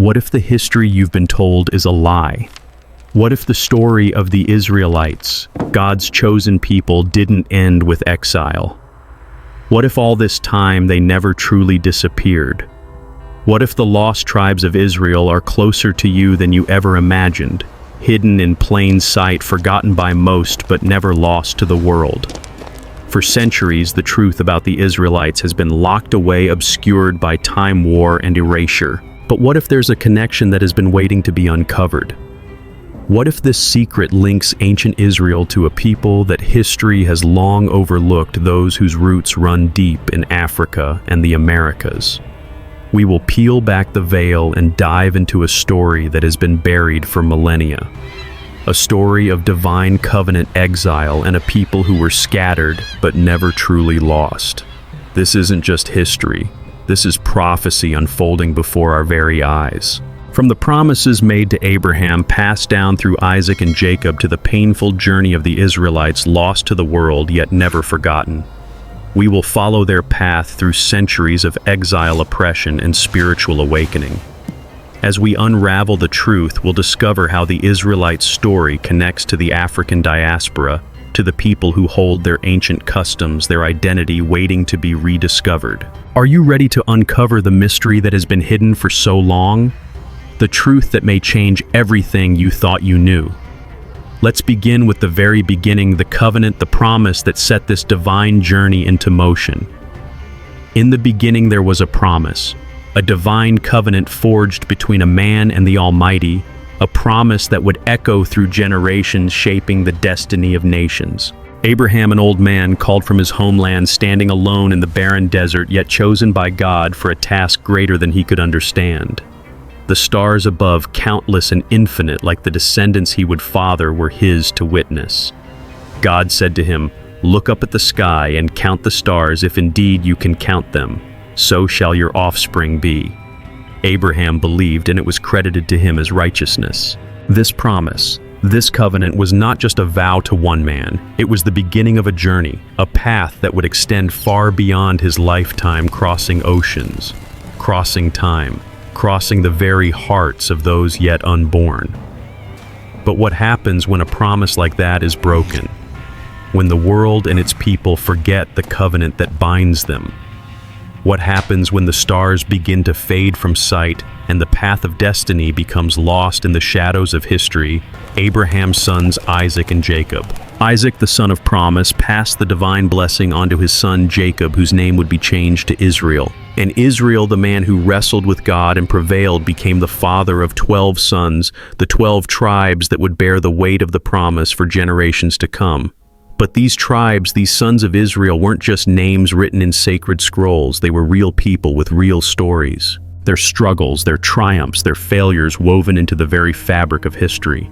What if the history you've been told is a lie? What if the story of the Israelites, God's chosen people, didn't end with exile? What if all this time they never truly disappeared? What if the lost tribes of Israel are closer to you than you ever imagined, hidden in plain sight, forgotten by most, but never lost to the world? For centuries, the truth about the Israelites has been locked away, obscured by time, war, and erasure. But what if there's a connection that has been waiting to be uncovered? What if this secret links ancient Israel to a people that history has long overlooked, those whose roots run deep in Africa and the Americas? We will peel back the veil and dive into a story that has been buried for millennia. A story of divine covenant exile and a people who were scattered but never truly lost. This isn't just history. This is prophecy unfolding before our very eyes. From the promises made to Abraham, passed down through Isaac and Jacob, to the painful journey of the Israelites, lost to the world yet never forgotten. We will follow their path through centuries of exile, oppression, and spiritual awakening. As we unravel the truth, we'll discover how the Israelite story connects to the African diaspora, to the people who hold their ancient customs, their identity waiting to be rediscovered. Are you ready to uncover the mystery that has been hidden for so long? The truth that may change everything you thought you knew. Let's begin with the very beginning, the covenant, the promise that set this divine journey into motion. In the beginning there was a promise, a divine covenant forged between a man and the Almighty, a promise that would echo through generations, shaping the destiny of nations. Abraham, an old man, called from his homeland, standing alone in the barren desert, yet chosen by God for a task greater than he could understand. The stars above, countless and infinite, like the descendants he would father, were his to witness. God said to him, "Look up at the sky and count the stars, if indeed you can count them. So shall your offspring be." Abraham believed, and it was credited to him as righteousness. This promise, this covenant, was not just a vow to one man. It was the beginning of a journey, a path that would extend far beyond his lifetime, crossing oceans, crossing time, crossing the very hearts of those yet unborn. But what happens when a promise like that is broken? When the world and its people forget the covenant that binds them? What happens when the stars begin to fade from sight and the path of destiny becomes lost in the shadows of history? Abraham's sons Isaac and Jacob. Isaac, the son of promise, passed the divine blessing onto his son Jacob, whose name would be changed to Israel. And Israel, the man who wrestled with God and prevailed, became the father of 12 sons, the 12 tribes that would bear the weight of the promise for generations to come. But these tribes, these sons of Israel, weren't just names written in sacred scrolls. They were real people with real stories. Their struggles, their triumphs, their failures woven into the very fabric of history.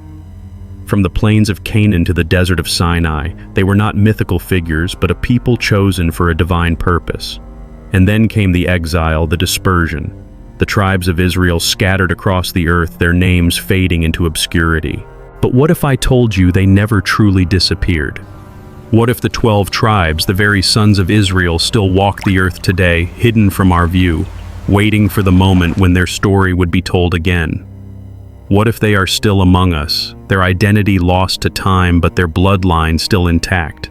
From the plains of Canaan to the desert of Sinai, they were not mythical figures, but a people chosen for a divine purpose. And then came the exile, the dispersion. The tribes of Israel scattered across the earth, their names fading into obscurity. But what if I told you they never truly disappeared? What if the 12 tribes, the very sons of Israel, still walk the earth today, hidden from our view, waiting for the moment when their story would be told again? What if they are still among us, their identity lost to time, but their bloodline still intact?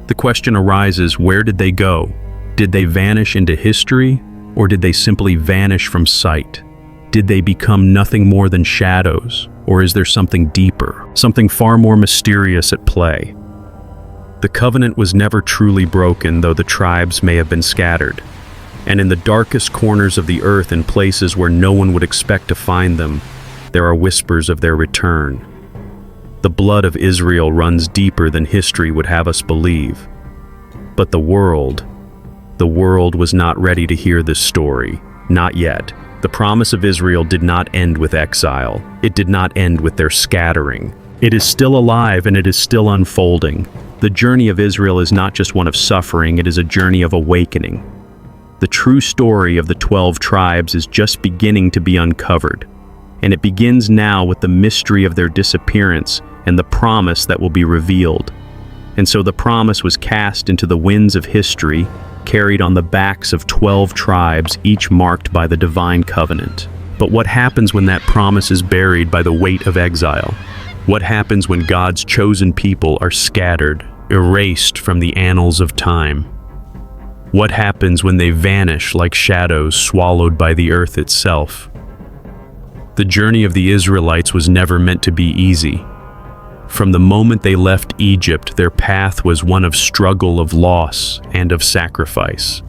The question arises, where did they go? Did they vanish into history, or did they simply vanish from sight? Did they become nothing more than shadows, or is there something deeper, something far more mysterious at play? The covenant was never truly broken, though the tribes may have been scattered. And in the darkest corners of the earth, in places where no one would expect to find them, there are whispers of their return. The blood of Israel runs deeper than history would have us believe. But the world was not ready to hear this story. Not yet. The promise of Israel did not end with exile. It did not end with their scattering. It is still alive and it is still unfolding. The journey of Israel is not just one of suffering, it is a journey of awakening. The true story of the 12 tribes is just beginning to be uncovered, and it begins now with the mystery of their disappearance and the promise that will be revealed. And so the promise was cast into the winds of history, carried on the backs of 12 tribes, each marked by the divine covenant. But what happens when that promise is buried by the weight of exile? What happens when God's chosen people are scattered, erased from the annals of time? What happens when they vanish like shadows swallowed by the earth itself? The journey of the Israelites was never meant to be easy. From the moment they left Egypt, their path was one of struggle, of loss, and of sacrifice.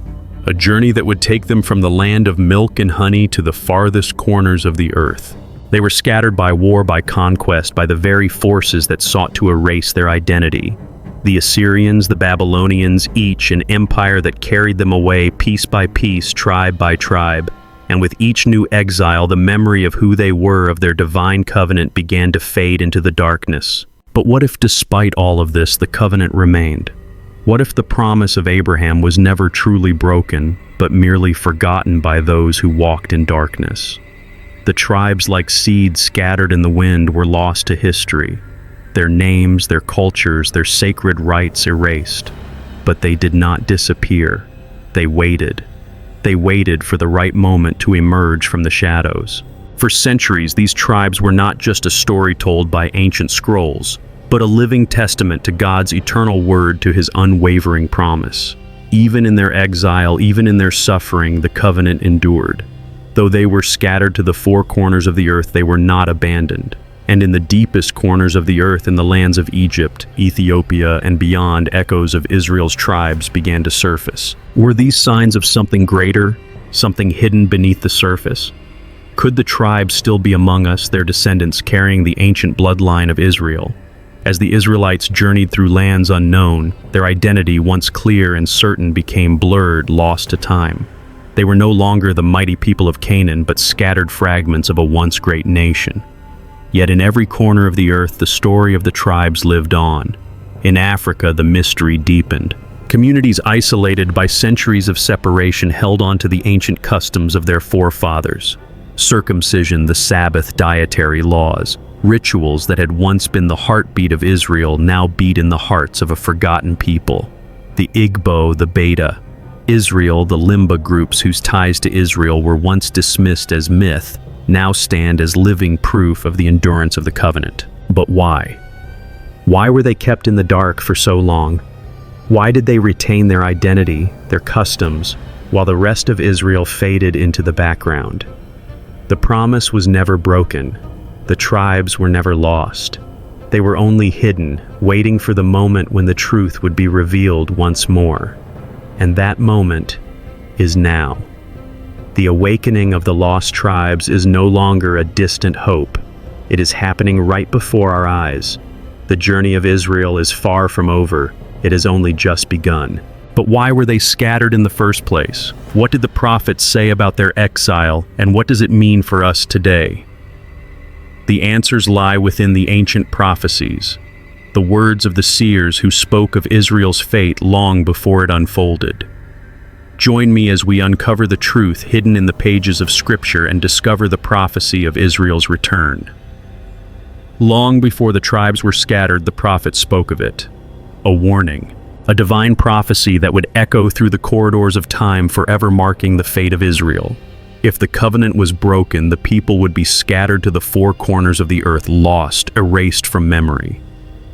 A journey that would take them from the land of milk and honey to the farthest corners of the earth. They were scattered by war, by conquest, by the very forces that sought to erase their identity. The Assyrians, the Babylonians, each an empire that carried them away piece by piece, tribe by tribe. And with each new exile, the memory of who they were, of their divine covenant, began to fade into the darkness. But what if, despite all of this, the covenant remained? What if the promise of Abraham was never truly broken, but merely forgotten by those who walked in darkness? The tribes, like seeds scattered in the wind, were lost to history. Their names, their cultures, their sacred rites erased. But they did not disappear. They waited. They waited for the right moment to emerge from the shadows. For centuries, these tribes were not just a story told by ancient scrolls, but a living testament to God's eternal word, to his unwavering promise. Even in their exile, even in their suffering, the covenant endured. Though they were scattered to the four corners of the earth, they were not abandoned. And in the deepest corners of the earth, in the lands of Egypt, Ethiopia, and beyond, echoes of Israel's tribes began to surface. Were these signs of something greater, something hidden beneath the surface? Could the tribes still be among us, their descendants carrying the ancient bloodline of Israel? As the Israelites journeyed through lands unknown, their identity, once clear and certain, became blurred, lost to time. They were no longer the mighty people of Canaan, but scattered fragments of a once great nation. Yet in every corner of the earth, the story of the tribes lived on. In Africa, the mystery deepened. Communities isolated by centuries of separation held on to the ancient customs of their forefathers. Circumcision, the Sabbath, dietary laws. Rituals that had once been the heartbeat of Israel now beat in the hearts of a forgotten people. The Igbo, the Beta, Israel, the Limba groups whose ties to Israel were once dismissed as myth, now stand as living proof of the endurance of the covenant. But why? Why were they kept in the dark for so long? Why did they retain their identity, their customs, while the rest of Israel faded into the background? The promise was never broken. The tribes were never lost. They were only hidden, waiting for the moment when the truth would be revealed once more. And that moment is now. The awakening of the lost tribes is no longer a distant hope. It is happening right before our eyes. The journey of Israel is far from over. It has only just begun. But why were they scattered in the first place? What did the prophets say about their exile, and what does it mean for us today? The answers lie within the ancient prophecies, the words of the seers who spoke of Israel's fate long before it unfolded. Join me as we uncover the truth hidden in the pages of Scripture and discover the prophecy of Israel's return. Long before the tribes were scattered, the prophets spoke of it. A warning, a divine prophecy that would echo through the corridors of time, forever marking the fate of Israel. If the covenant was broken, the people would be scattered to the four corners of the earth, lost, erased from memory.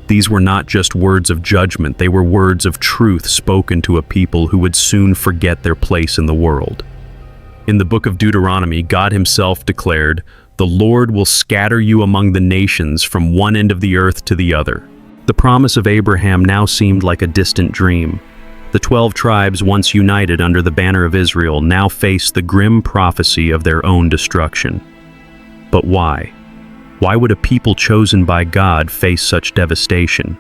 These were not just words of judgment, they were words of truth spoken to a people who would soon forget their place in the world. In the book of Deuteronomy, God himself declared, "The Lord will scatter you among the nations from one end of the earth to the other." The promise of Abraham now seemed like a distant dream. The 12 tribes, once united under the banner of Israel, now faced the grim prophecy of their own destruction. But why? Why would a people chosen by God face such devastation?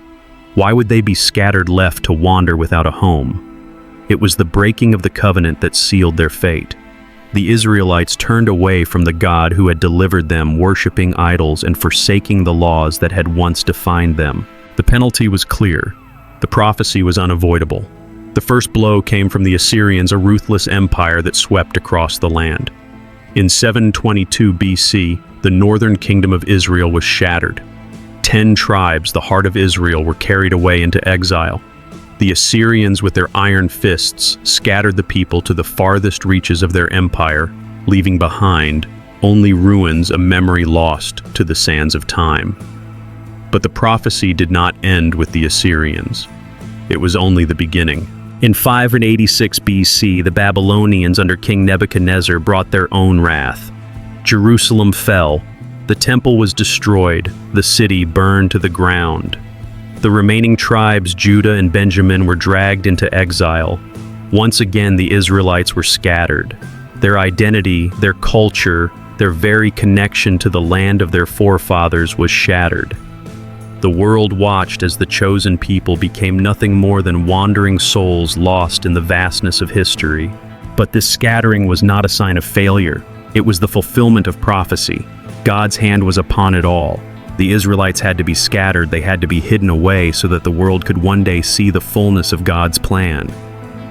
Why would they be scattered, left to wander without a home? It was the breaking of the covenant that sealed their fate. The Israelites turned away from the God who had delivered them, worshiping idols and forsaking the laws that had once defined them. The penalty was clear. The prophecy was unavoidable. The first blow came from the Assyrians, a ruthless empire that swept across the land. In 722 BC, the northern kingdom of Israel was shattered. 10 tribes, the heart of Israel, were carried away into exile. The Assyrians, with their iron fists, scattered the people to the farthest reaches of their empire, leaving behind only ruins, a memory lost to the sands of time. But the prophecy did not end with the Assyrians. It was only the beginning. In 586 BC, the Babylonians under King Nebuchadnezzar brought their own wrath. Jerusalem fell, the temple was destroyed, the city burned to the ground. The remaining tribes, Judah and Benjamin, were dragged into exile. Once again, the Israelites were scattered. Their identity, their culture, their very connection to the land of their forefathers was shattered. The world watched as the chosen people became nothing more than wandering souls lost in the vastness of history. But this scattering was not a sign of failure. It was the fulfillment of prophecy. God's hand was upon it all. The Israelites had to be scattered, they had to be hidden away so that the world could one day see the fullness of God's plan.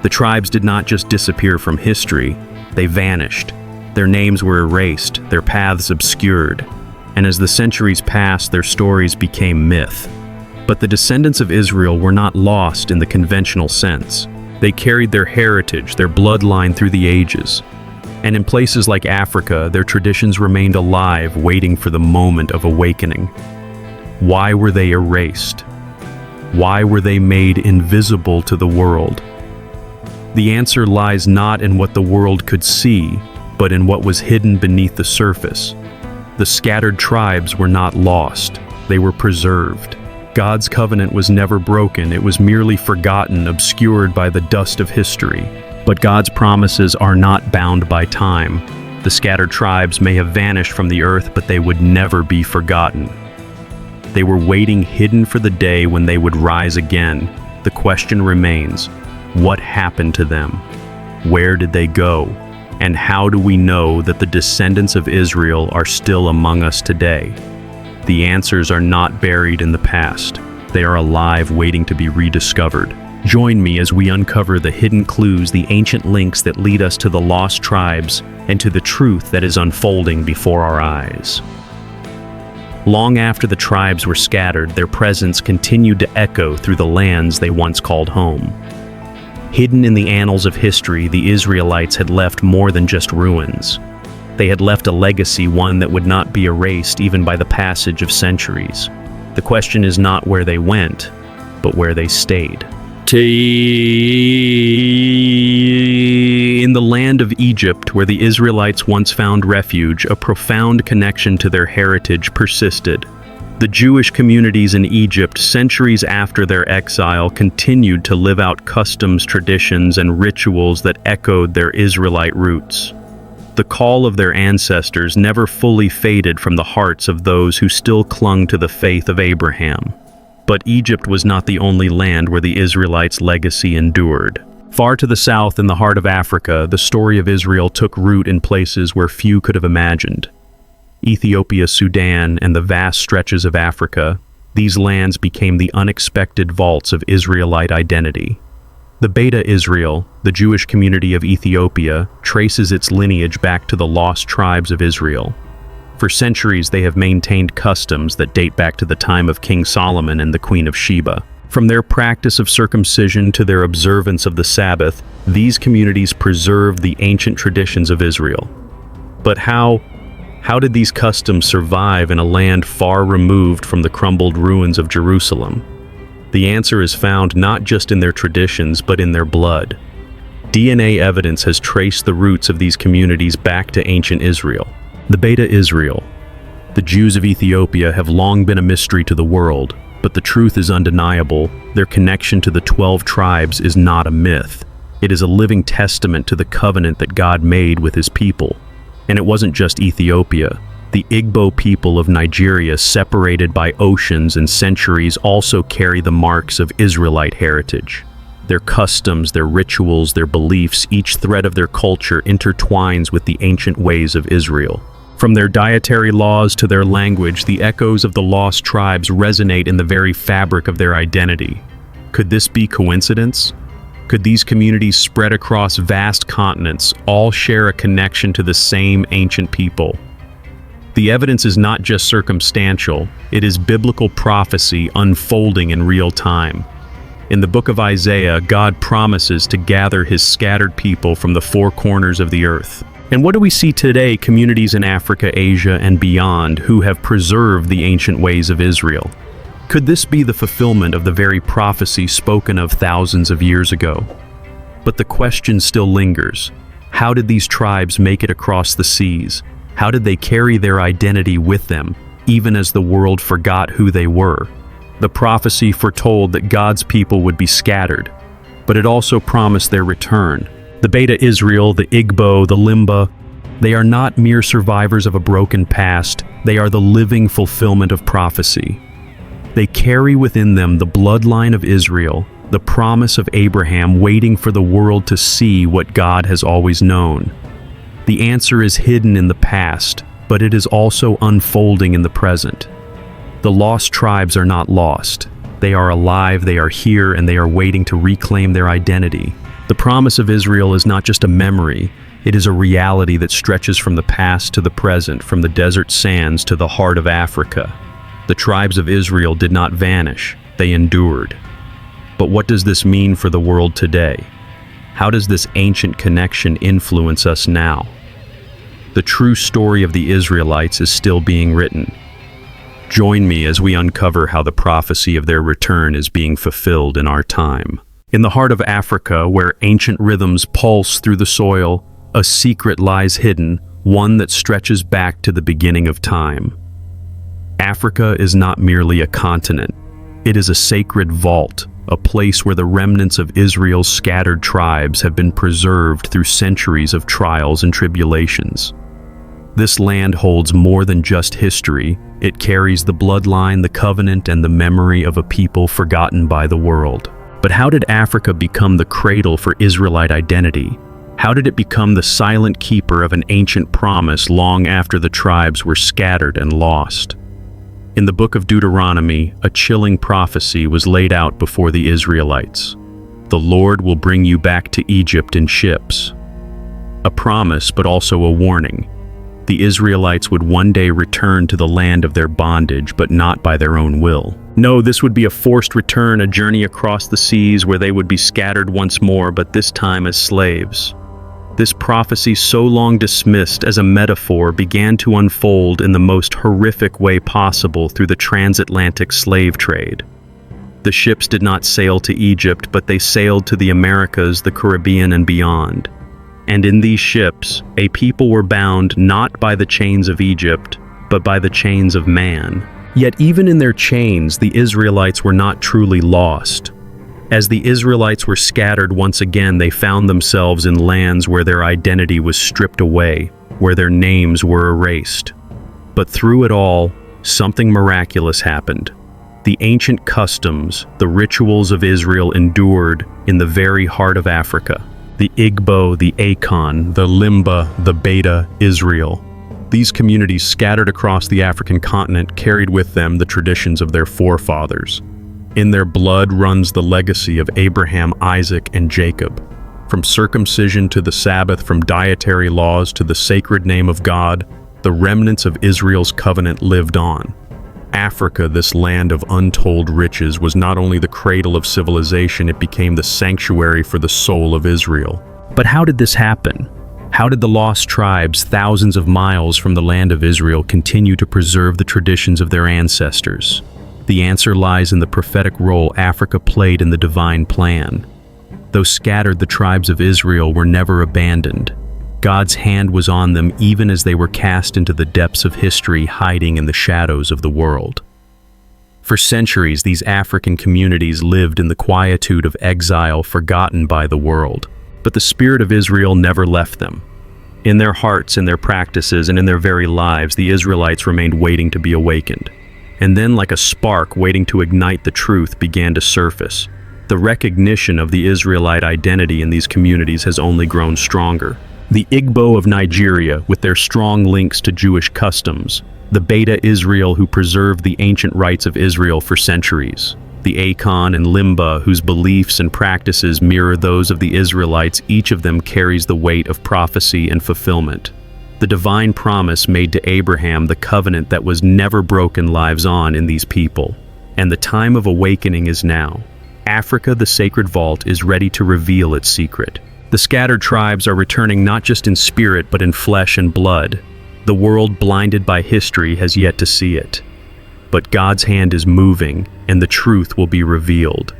The tribes did not just disappear from history, they vanished. Their names were erased, their paths obscured. And as the centuries passed, their stories became myth. But the descendants of Israel were not lost in the conventional sense. They carried their heritage, their bloodline through the ages. And in places like Africa, their traditions remained alive, waiting for the moment of awakening. Why were they erased? Why were they made invisible to the world? The answer lies not in what the world could see, but in what was hidden beneath the surface. The scattered tribes were not lost, they were preserved. God's covenant was never broken, it was merely forgotten, obscured by the dust of history. But God's promises are not bound by time. The scattered tribes may have vanished from the earth, but they would never be forgotten. They were waiting hidden for the day when they would rise again. The question remains, what happened to them? Where did they go? And how do we know that the descendants of Israel are still among us today? The answers are not buried in the past. They are alive, waiting to be rediscovered. Join me as we uncover the hidden clues, the ancient links that lead us to the lost tribes and to the truth that is unfolding before our eyes. Long after the tribes were scattered, their presence continued to echo through the lands they once called home. Hidden in the annals of history, the Israelites had left more than just ruins. They had left a legacy, one that would not be erased even by the passage of centuries. The question is not where they went, but where they stayed. In the land of Egypt, where the Israelites once found refuge, a profound connection to their heritage persisted. The Jewish communities in Egypt, centuries after their exile, continued to live out customs, traditions, and rituals that echoed their Israelite roots. The call of their ancestors never fully faded from the hearts of those who still clung to the faith of Abraham. But Egypt was not the only land where the Israelites' legacy endured. Far to the south, in the heart of Africa, the story of Israel took root in places where few could have imagined. Ethiopia, Sudan, and the vast stretches of Africa, these lands became the unexpected vaults of Israelite identity. The Beta Israel, the Jewish community of Ethiopia, traces its lineage back to the lost tribes of Israel. For centuries, they have maintained customs that date back to the time of King Solomon and the Queen of Sheba. From their practice of circumcision to their observance of the Sabbath, these communities preserved the ancient traditions of Israel. But how did these customs survive in a land far removed from the crumbled ruins of Jerusalem? The answer is found not just in their traditions, but in their blood. DNA evidence has traced the roots of these communities back to ancient Israel. The Beta Israel, the Jews of Ethiopia, have long been a mystery to the world, but the truth is undeniable. Their connection to the 12 tribes is not a myth. It is a living testament to the covenant that God made with his people. And it wasn't just Ethiopia. The Igbo people of Nigeria, separated by oceans and centuries, also carry the marks of Israelite heritage. Their customs, their rituals, their beliefs, each thread of their culture intertwines with the ancient ways of Israel. From their dietary laws to their language, the echoes of the lost tribes resonate in the very fabric of their identity. Could this be coincidence? Could these communities spread across vast continents all share a connection to the same ancient people? The evidence is not just circumstantial, it is biblical prophecy unfolding in real time. In the book of Isaiah, God promises to gather his scattered people from the four corners of the earth. And what do we see today? Communities in Africa, Asia, and beyond who have preserved the ancient ways of Israel. Could this be the fulfillment of the very prophecy spoken of thousands of years ago? But the question still lingers. How did these tribes make it across the seas? How did they carry their identity with them, even as the world forgot who they were? The prophecy foretold that God's people would be scattered, but it also promised their return. The Beta Israel, the Igbo, the Limba, they are not mere survivors of a broken past, they are the living fulfillment of prophecy. They carry within them the bloodline of Israel, the promise of Abraham waiting for the world to see what God has always known. The answer is hidden in the past, but it is also unfolding in the present. The lost tribes are not lost. They are alive, they are here, and they are waiting to reclaim their identity. The promise of Israel is not just a memory, it is a reality that stretches from the past to the present, from the desert sands to the heart of Africa. The tribes of Israel did not vanish, they endured. But what does this mean for the world today? How does this ancient connection influence us now? The true story of the Israelites is still being written. Join me as we uncover how the prophecy of their return is being fulfilled in our time. In the heart of Africa, where ancient rhythms pulse through the soil, a secret lies hidden, one that stretches back to the beginning of time. Africa is not merely a continent. It is a sacred vault, a place where the remnants of Israel's scattered tribes have been preserved through centuries of trials and tribulations. This land holds more than just history. It carries the bloodline, the covenant, and the memory of a people forgotten by the world. But how did Africa become the cradle for Israelite identity? How did it become the silent keeper of an ancient promise long after the tribes were scattered and lost? In the book of Deuteronomy, a chilling prophecy was laid out before the Israelites. The Lord will bring you back to Egypt in ships. A promise, but also a warning. The Israelites would one day return to the land of their bondage, but not by their own will. No, this would be a forced return, a journey across the seas where they would be scattered once more, but this time as slaves. This prophecy, so long dismissed as a metaphor, began to unfold in the most horrific way possible through the transatlantic slave trade. The ships did not sail to Egypt, but they sailed to the Americas, the Caribbean, and beyond. And in these ships, a people were bound not by the chains of Egypt, but by the chains of man. Yet even in their chains, the Israelites were not truly lost. As the Israelites were scattered once again, they found themselves in lands where their identity was stripped away, where their names were erased. But through it all, something miraculous happened. The ancient customs, the rituals of Israel endured in the very heart of Africa. The Igbo, the Akon, the Limba, the Beta Israel. These communities scattered across the African continent carried with them the traditions of their forefathers. In their blood runs the legacy of Abraham, Isaac, and Jacob. From circumcision to the Sabbath, from dietary laws to the sacred name of God, the remnants of Israel's covenant lived on. Africa, this land of untold riches, was not only the cradle of civilization, it became the sanctuary for the soul of Israel. But how did this happen? How did the lost tribes, thousands of miles from the land of Israel, continue to preserve the traditions of their ancestors? The answer lies in the prophetic role Africa played in the divine plan. Though scattered, the tribes of Israel were never abandoned. God's hand was on them even as they were cast into the depths of history, hiding in the shadows of the world. For centuries, these African communities lived in the quietude of exile, forgotten by the world. But the spirit of Israel never left them. In their hearts, in their practices, and in their very lives, the Israelites remained waiting to be awakened. And then, like a spark waiting to ignite the truth, began to surface. The recognition of the Israelite identity in these communities has only grown stronger. The Igbo of Nigeria, with their strong links to Jewish customs. The Beta Israel, who preserved the ancient rites of Israel for centuries. The Akon and Limba, whose beliefs and practices mirror those of the Israelites, each of them carries the weight of prophecy and fulfillment. The divine promise made to Abraham, the covenant that was never broken, lives on in these people. And the time of awakening is now. Africa, the sacred vault, is ready to reveal its secret. The scattered tribes are returning not just in spirit but in flesh and blood. The world, blinded by history, has yet to see it. But God's hand is moving, and the truth will be revealed.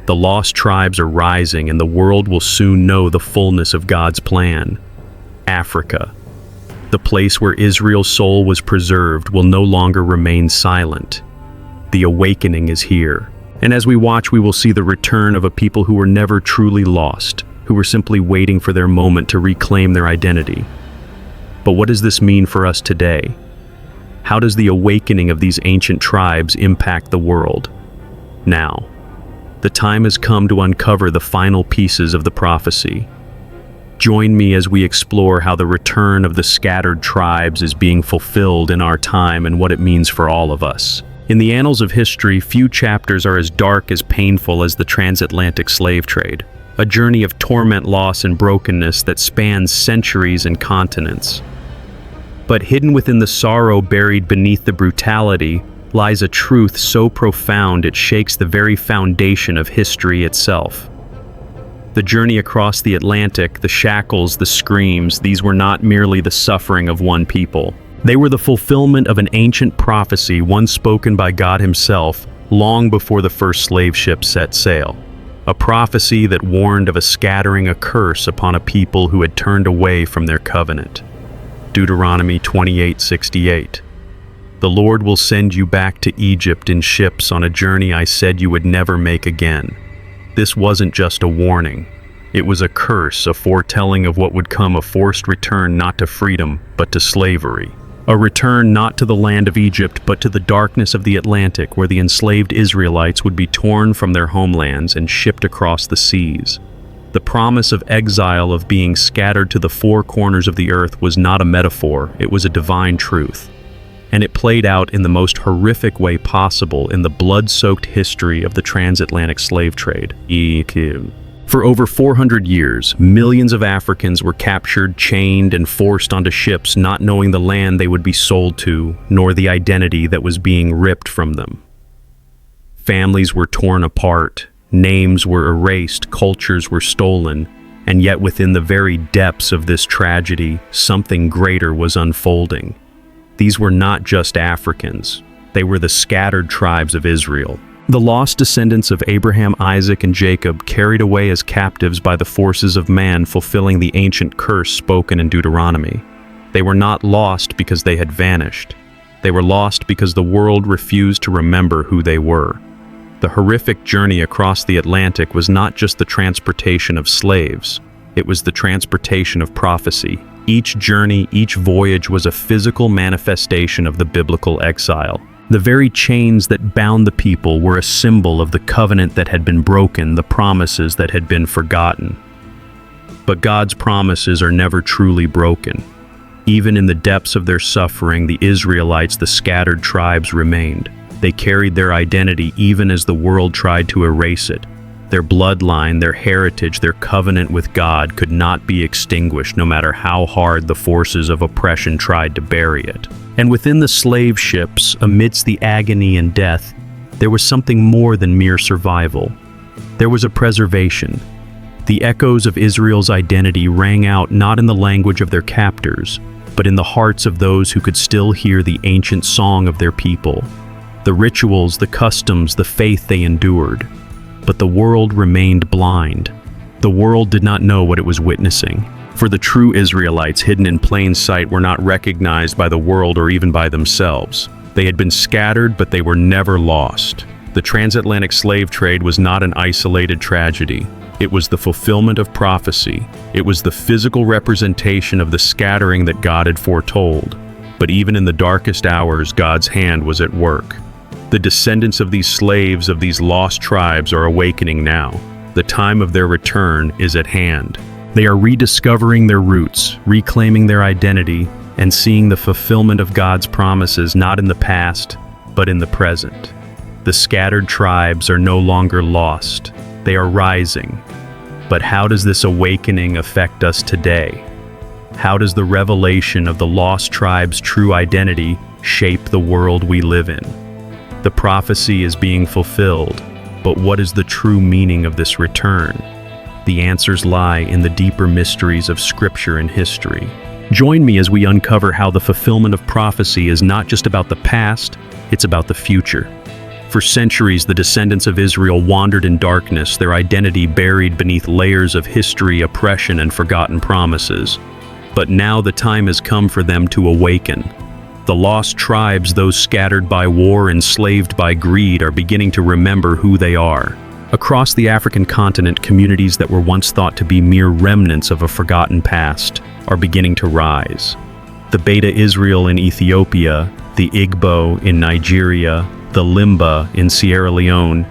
The lost tribes are rising, and the world will soon know the fullness of God's plan. Africa, the place where Israel's soul was preserved, will no longer remain silent. The awakening is here. And as we watch, we will see the return of a people who were never truly lost, who were simply waiting for their moment to reclaim their identity. But what does this mean for us today? How does the awakening of these ancient tribes impact the world? Now, the time has come to uncover the final pieces of the prophecy. Join me as we explore how the return of the scattered tribes is being fulfilled in our time and what it means for all of us. In the annals of history, few chapters are as dark, as painful as the transatlantic slave trade, a journey of torment, loss, and brokenness that spans centuries and continents. But hidden within the sorrow buried beneath the brutality lies a truth so profound it shakes the very foundation of history itself. The journey across the Atlantic, the shackles, the screams, these were not merely the suffering of one people. They were the fulfillment of an ancient prophecy once spoken by God Himself long before the first slave ship set sail. A prophecy that warned of a scattering, a curse upon a people who had turned away from their covenant. Deuteronomy 28:68. The Lord will send you back to Egypt in ships on a journey I said you would never make again. This wasn't just a warning. It was a curse, a foretelling of what would come, a forced return not to freedom, but to slavery. A return not to the land of Egypt, but to the darkness of the Atlantic, where the enslaved Israelites would be torn from their homelands and shipped across the seas. The promise of exile, of being scattered to the four corners of the earth, was not a metaphor, it was a divine truth. And it played out in the most horrific way possible in the blood-soaked history of the transatlantic slave trade. For over 400 years, millions of Africans were captured, chained, and forced onto ships, not knowing the land they would be sold to, nor the identity that was being ripped from them. Families were torn apart, names were erased, cultures were stolen, and yet within the very depths of this tragedy, something greater was unfolding. These were not just Africans, they were the scattered tribes of Israel. The lost descendants of Abraham, Isaac, and Jacob, carried away as captives by the forces of man, fulfilling the ancient curse spoken in Deuteronomy. They were not lost because they had vanished. They were lost because the world refused to remember who they were. The horrific journey across the Atlantic was not just the transportation of slaves, it was the transportation of prophecy. Each journey, each voyage was a physical manifestation of the biblical exile. The very chains that bound the people were a symbol of the covenant that had been broken, the promises that had been forgotten. But God's promises are never truly broken. Even in the depths of their suffering, the Israelites, the scattered tribes, remained. They carried their identity even as the world tried to erase it. Their bloodline, their heritage, their covenant with God could not be extinguished, no matter how hard the forces of oppression tried to bury it. And within the slave ships, amidst the agony and death, there was something more than mere survival. There was a preservation. The echoes of Israel's identity rang out not in the language of their captors, but in the hearts of those who could still hear the ancient song of their people. The rituals, the customs, the faith they endured. But the world remained blind. The world did not know what it was witnessing. For the true Israelites, hidden in plain sight, were not recognized by the world or even by themselves. They had been scattered, but they were never lost. The transatlantic slave trade was not an isolated tragedy. It was the fulfillment of prophecy. It was the physical representation of the scattering that God had foretold. But even in the darkest hours, God's hand was at work. The descendants of these slaves, of these lost tribes, are awakening now. The time of their return is at hand. They are rediscovering their roots, reclaiming their identity, and seeing the fulfillment of God's promises not in the past, but in the present. The scattered tribes are no longer lost. They are rising. But how does this awakening affect us today? How does the revelation of the lost tribe's true identity shape the world we live in? The prophecy is being fulfilled, but what is the true meaning of this return? the answers lie in the deeper mysteries of Scripture and history. Join me as we uncover how the fulfillment of prophecy is not just about the past, it's about the future. For centuries, the descendants of Israel wandered in darkness, their identity buried beneath layers of history, oppression, and forgotten promises. But now the time has come for them to awaken. The lost tribes, those scattered by war, enslaved by greed, are beginning to remember who they are. Across the African continent, communities that were once thought to be mere remnants of a forgotten past are beginning to rise. The Beta Israel in Ethiopia, the Igbo in Nigeria, the Limba in Sierra Leone,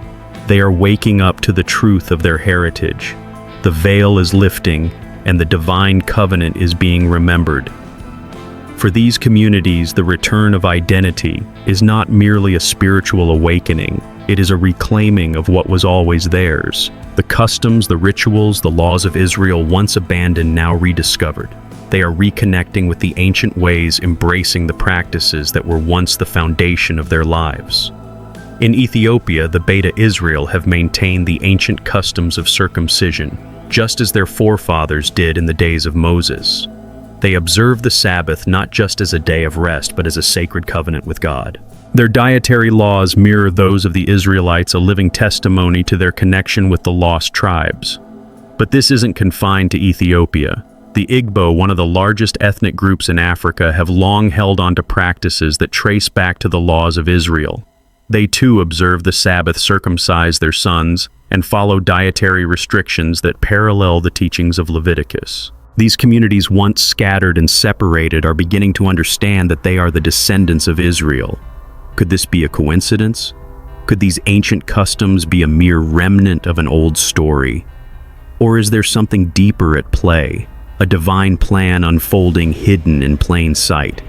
they are waking up to the truth of their heritage. The veil is lifting, and the divine covenant is being remembered. For these communities, the return of identity is not merely a spiritual awakening, it is a reclaiming of what was always theirs. The customs, the rituals, the laws of Israel, once abandoned, now rediscovered. They are reconnecting with the ancient ways, embracing the practices that were once the foundation of their lives. In Ethiopia, the Beta Israel have maintained the ancient customs of circumcision, just as their forefathers did in the days of Moses. They observe the Sabbath not just as a day of rest, but as a sacred covenant with God. Their dietary laws mirror those of the Israelites, a living testimony to their connection with the lost tribes. But this isn't confined to Ethiopia. The Igbo, one of the largest ethnic groups in Africa, have long held on to practices that trace back to the laws of Israel. They too observe the Sabbath, circumcise their sons, and follow dietary restrictions that parallel the teachings of Leviticus. These communities, once scattered and separated, are beginning to understand that they are the descendants of Israel. Could this be a coincidence? Could these ancient customs be a mere remnant of an old story? Or is there something deeper at play? A divine plan unfolding hidden in plain sight.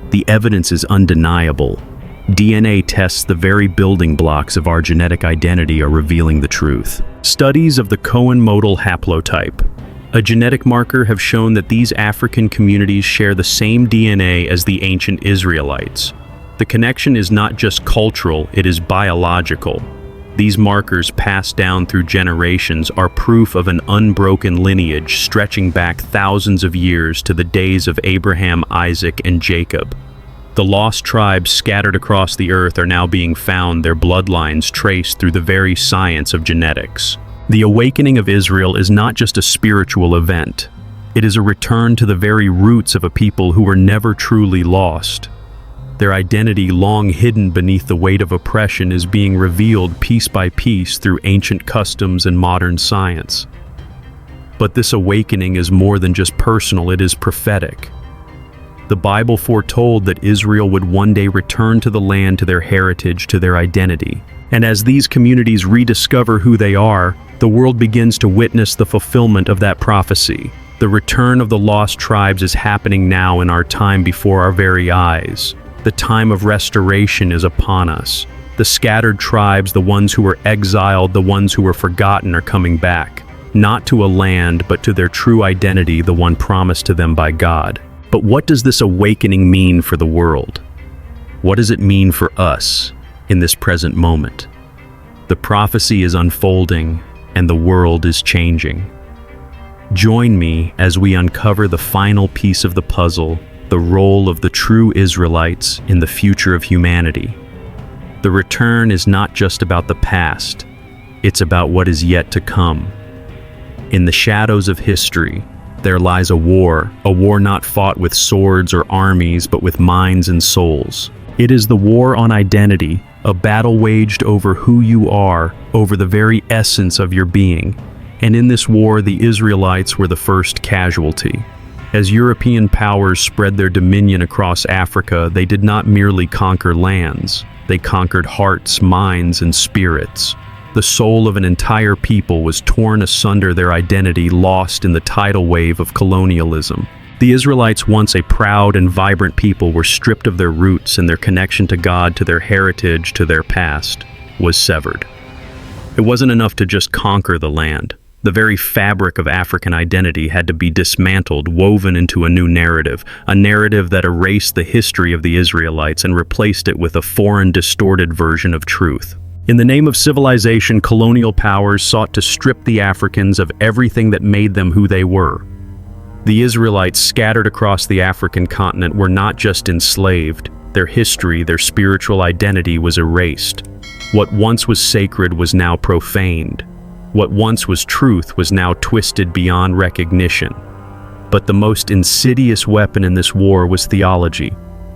The evidence is undeniable. DNA tests, the very building blocks of our genetic identity, are revealing the truth. Studies of the Cohen modal haplotype, a genetic marker, have shown that these African communities share the same DNA as the ancient Israelites. The connection is not just cultural, it is biological. These markers, passed down through generations, are proof of an unbroken lineage stretching back thousands of years to the days of Abraham, Isaac, and Jacob. The lost tribes scattered across the earth are now being found, their bloodlines traced through the very science of genetics. The awakening of Israel is not just a spiritual event. It is a return to the very roots of a people who were never truly lost. Their identity, long hidden beneath the weight of oppression, is being revealed piece by piece through ancient customs and modern science. But this awakening is more than just personal, it is prophetic. The Bible foretold that Israel would one day return to the land, to their heritage, to their identity. And as these communities rediscover who they are, the world begins to witness the fulfillment of that prophecy. The return of the lost tribes is happening now in our time, before our very eyes. The time of restoration is upon us. The scattered tribes, the ones who were exiled, the ones who were forgotten, are coming back, not to a land, but to their true identity, the one promised to them by God. But what does this awakening mean for the world? What does it mean for us in this present moment? The prophecy is unfolding, and the world is changing. Join me as we uncover the final piece of the puzzle, the role of the true Israelites in the future of humanity. The return is not just about the past, it's about what is yet to come. In the shadows of history, there lies a war not fought with swords or armies, but with minds and souls. It is the war on identity, a battle waged over who you are, over the very essence of your being. And in this war, the Israelites were the first casualty. As European powers spread their dominion across Africa, they did not merely conquer lands. They conquered hearts, minds, and spirits. The soul of an entire people was torn asunder, their identity lost in the tidal wave of colonialism. The Israelites, once a proud and vibrant people, were stripped of their roots, and their connection to God, to their heritage, to their past, was severed. It wasn't enough to just conquer the land. The very fabric of African identity had to be dismantled, woven into a new narrative, a narrative that erased the history of the Israelites and replaced it with a foreign, distorted version of truth. In the name of civilization, colonial powers sought to strip the Africans of everything that made them who they were. The Israelites scattered across the African continent were not just enslaved, their history, their spiritual identity was erased. What once was sacred was now profaned. What once was truth was now twisted beyond recognition. But the most insidious weapon in this war was theology.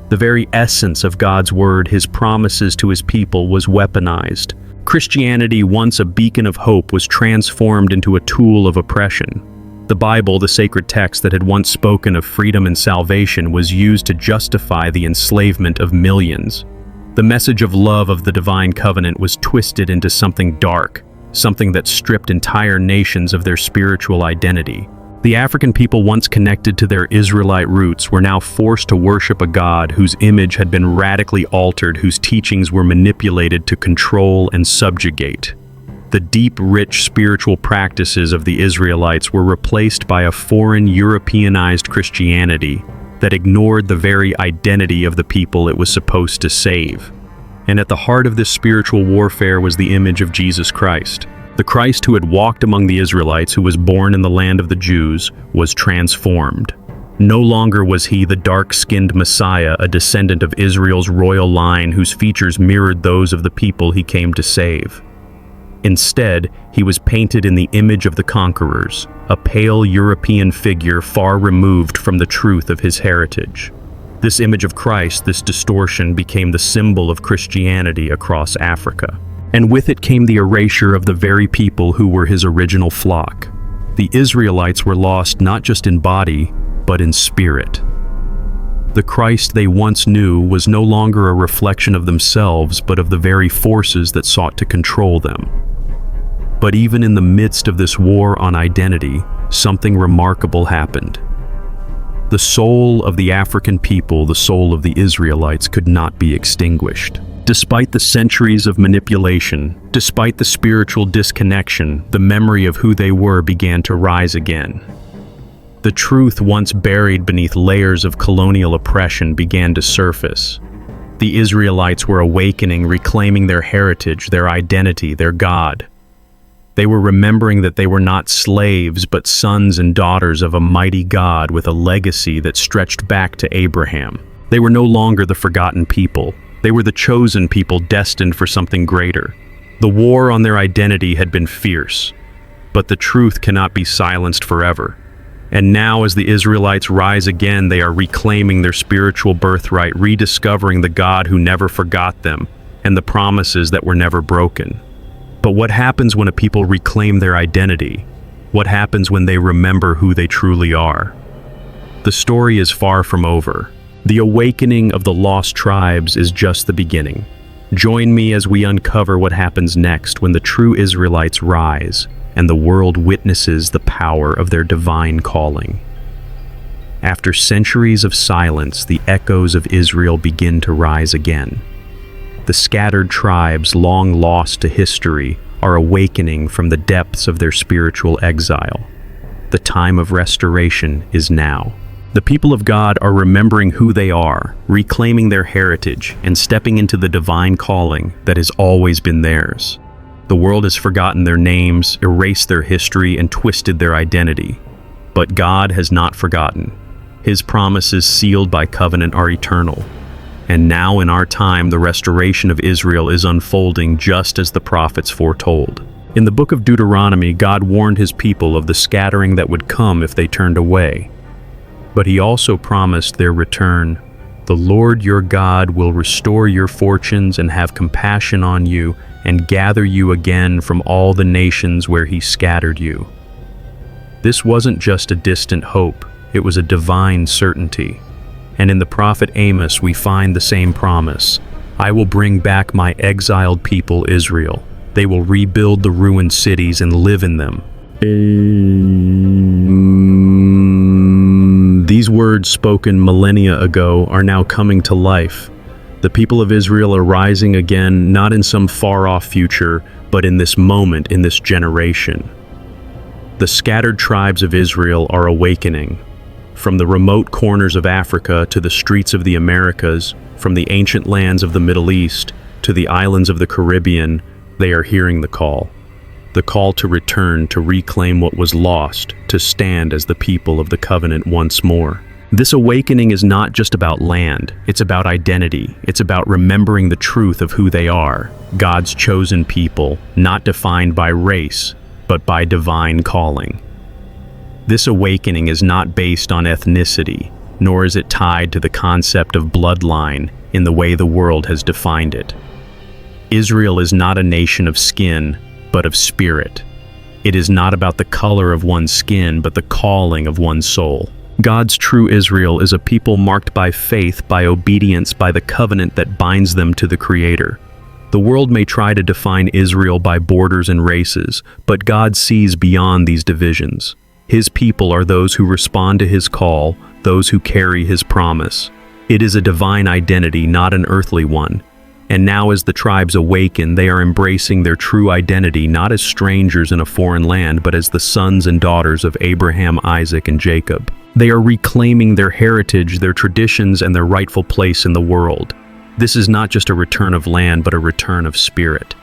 The very essence of God's word, his promises to his people, was weaponized. Christianity, once a beacon of hope, was transformed into a tool of oppression. The Bible, the sacred text that had once spoken of freedom and salvation, was used to justify the enslavement of millions. The message of love of the divine covenant was twisted into something dark, something that stripped entire nations of their spiritual identity. The African people, once connected to their Israelite roots, were now forced to worship a God whose image had been radically altered, whose teachings were manipulated to control and subjugate. The deep, rich spiritual practices of the Israelites were replaced by a foreign, Europeanized Christianity that ignored the very identity of the people it was supposed to save. And at the heart of this spiritual warfare was the image of Jesus Christ. The Christ who had walked among the Israelites, who was born in the land of the Jews, was transformed. No longer was he the dark-skinned Messiah, a descendant of Israel's royal line whose features mirrored those of the people he came to save. Instead, he was painted in the image of the conquerors, a pale European figure far removed from the truth of his heritage. This image of Christ, this distortion, became the symbol of Christianity across Africa. And with it came the erasure of the very people who were his original flock. The Israelites were lost not just in body, but in spirit. The Christ they once knew was no longer a reflection of themselves, but of the very forces that sought to control them. But even in the midst of this war on identity, something remarkable happened. The soul of the African people, the soul of the Israelites, could not be extinguished. Despite the centuries of manipulation, despite the spiritual disconnection, the memory of who they were began to rise again. The truth once buried beneath layers of colonial oppression began to surface. The Israelites were awakening, reclaiming their heritage, their identity, their God. They were remembering that they were not slaves, but sons and daughters of a mighty God with a legacy that stretched back to Abraham. They were no longer the forgotten people. They were the chosen people destined for something greater. The war on their identity had been fierce, but the truth cannot be silenced forever. And now, as the Israelites rise again, they are reclaiming their spiritual birthright, rediscovering the God who never forgot them and the promises that were never broken. But what happens when a people reclaim their identity? What happens when they remember who they truly are? The story is far from over. The awakening of the lost tribes is just the beginning. Join me as we uncover what happens next when the true Israelites rise and the world witnesses the power of their divine calling. After centuries of silence, the echoes of Israel begin to rise again. The scattered tribes, long lost to history, are awakening from the depths of their spiritual exile. The time of restoration is now. The people of God are remembering who they are, reclaiming their heritage, and stepping into the divine calling that has always been theirs. The world has forgotten their names, erased their history, and twisted their identity. But God has not forgotten. His promises sealed by covenant are eternal. And now in our time, the restoration of Israel is unfolding just as the prophets foretold. In the book of Deuteronomy, God warned his people of the scattering that would come if they turned away. But he also promised their return. The Lord your God will restore your fortunes and have compassion on you and gather you again from all the nations where he scattered you. This wasn't just a distant hope, it was a divine certainty. And in the prophet Amos we find the same promise. I will bring back my exiled people Israel. They will rebuild the ruined cities and live in them. These words spoken millennia ago are now coming to life. The people of Israel are rising again, not in some far-off future, but in this moment, in this generation. The scattered tribes of Israel are awakening. From the remote corners of Africa to the streets of the Americas, from the ancient lands of the Middle East to the islands of the Caribbean, They are hearing the call to return, to reclaim what was lost, to stand as the people of the covenant once more. This awakening is not just about land, it's about identity. It's about remembering the truth of who they are, God's chosen people, not defined by race, but by divine calling. This awakening is not based on ethnicity, nor is it tied to the concept of bloodline in the way the world has defined it. Israel is not a nation of skin, but of spirit. It is not about the color of one's skin, but the calling of one's soul. God's true Israel is a people marked by faith, by obedience, by the covenant that binds them to the Creator. The world may try to define Israel by borders and races, but God sees beyond these divisions. His people are those who respond to His call, those who carry His promise. It is a divine identity, not an earthly one. And now as the tribes awaken, they are embracing their true identity, not as strangers in a foreign land, but as the sons and daughters of Abraham, Isaac, and Jacob. They are reclaiming their heritage, their traditions, and their rightful place in the world. This is not just a return of land, but a return of spirit.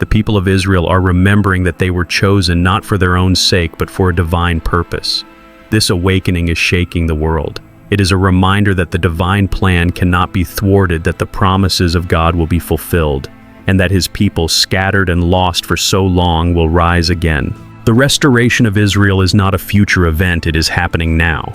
The people of Israel are remembering that they were chosen not for their own sake, but for a divine purpose. This awakening is shaking the world. It is a reminder that the divine plan cannot be thwarted, that the promises of God will be fulfilled, and that His people, scattered and lost for so long, will rise again. The restoration of Israel is not a future event, it is happening now.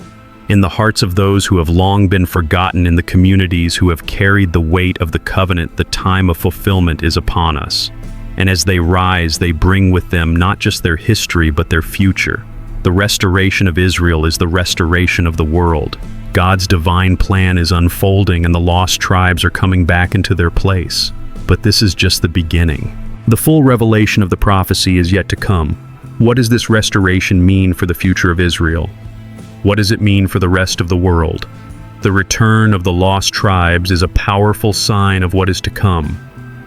In the hearts of those who have long been forgotten, in the communities who have carried the weight of the covenant, the time of fulfillment is upon us. And as they rise, they bring with them not just their history, but their future. The restoration of Israel is the restoration of the world. God's divine plan is unfolding, and the lost tribes are coming back into their place. But this is just the beginning. The full revelation of the prophecy is yet to come. What does this restoration mean for the future of Israel? What does it mean for the rest of the world? The return of the lost tribes is a powerful sign of what is to come.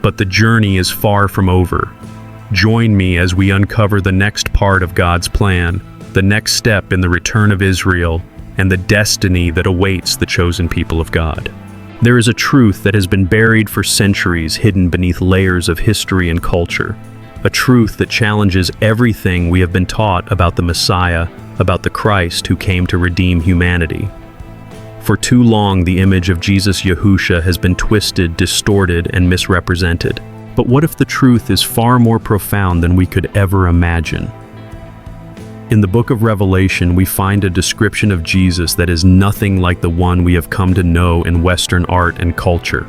But the journey is far from over. Join me as we uncover the next part of God's plan, the next step in the return of Israel, and the destiny that awaits the chosen people of God. There is a truth that has been buried for centuries, hidden beneath layers of history and culture. A truth that challenges everything we have been taught about the Messiah, about the Christ who came to redeem humanity. For too long, the image of Jesus Yahusha has been twisted, distorted, and misrepresented. But what if the truth is far more profound than we could ever imagine? In the book of Revelation, we find a description of Jesus that is nothing like the one we have come to know in Western art and culture.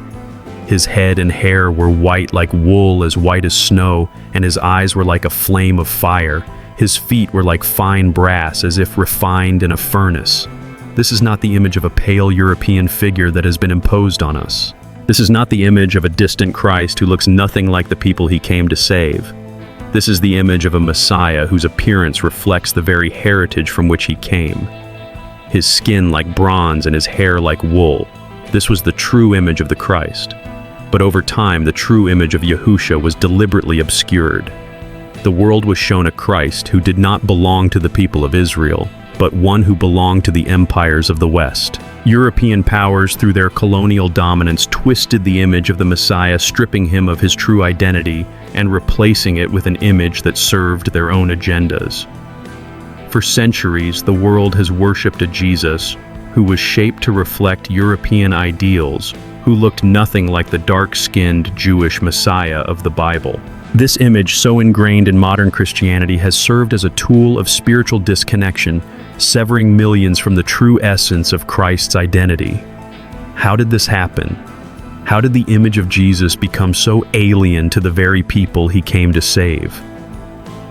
His head and hair were white like wool, as white as snow, and his eyes were like a flame of fire. His feet were like fine brass, as if refined in a furnace. This is not the image of a pale European figure that has been imposed on us. This is not the image of a distant Christ who looks nothing like the people He came to save. This is the image of a Messiah whose appearance reflects the very heritage from which He came. His skin like bronze and his hair like wool. This was the true image of the Christ. But over time, the true image of Yahusha was deliberately obscured. The world was shown a Christ who did not belong to the people of Israel, but one who belonged to the empires of the West. European powers, through their colonial dominance, twisted the image of the Messiah, stripping Him of His true identity and replacing it with an image that served their own agendas. For centuries, the world has worshipped a Jesus who was shaped to reflect European ideals, who looked nothing like the dark-skinned Jewish Messiah of the Bible. This image, so ingrained in modern Christianity, has served as a tool of spiritual disconnection, severing millions from the true essence of Christ's identity. How did this happen? How did the image of Jesus become so alien to the very people He came to save?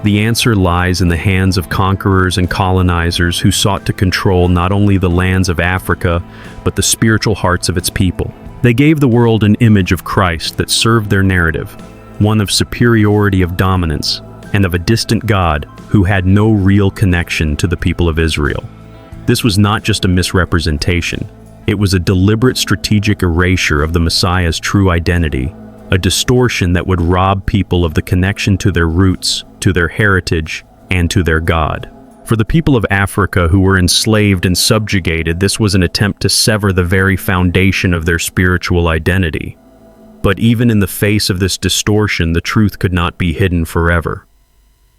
The answer lies in the hands of conquerors and colonizers who sought to control not only the lands of Africa, but the spiritual hearts of its people. They gave the world an image of Christ that served their narrative, one of superiority, of dominance, and of a distant God who had no real connection to the people of Israel. This was not just a misrepresentation. It was a deliberate strategic erasure of the Messiah's true identity, a distortion that would rob people of the connection to their roots, to their heritage, and to their God. For the people of Africa who were enslaved and subjugated, this was an attempt to sever the very foundation of their spiritual identity. But even in the face of this distortion, the truth could not be hidden forever.